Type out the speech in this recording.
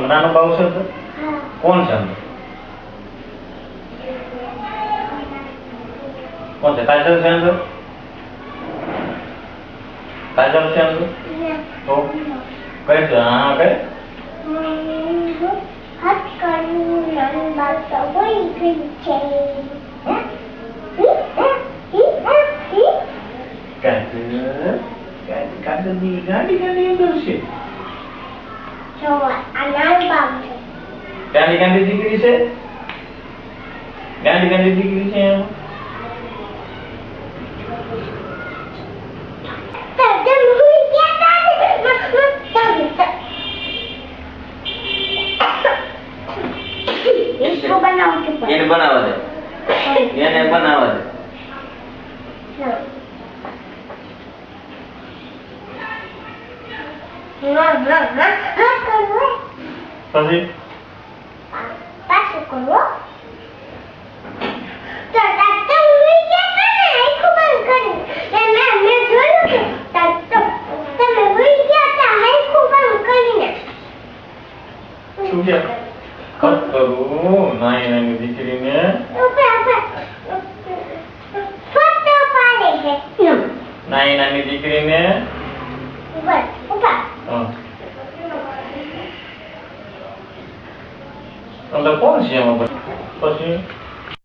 નાનો ભાવ છે તો કોણ છે કોણ છે કાજલ છે અંદર કાજલ છે અંદર તો કઈ છે હા કઈ હાથ કરું લંબા તો હોય ગઈ છે કાજલ ની ગાડી અંદર છે જો આ નાનો બાપ છે ગાંડી દીકરી છે ગાંડી દીકરી છે એમ એને બનાવવા દે એને બનાવવા દે પછી પાછું કરો તો તાતો ઉઈ ગયા ને આખું બંધ કરી મેં જોયું કે તાતો તમે ઉઈ ગયા તા આખું બંધ કરીને શું છે કટ કરું નાની દીકરીને ફોટો પાડે છે નાની દીકરીને ઉપર અંદર કોણ છે એમાં પછી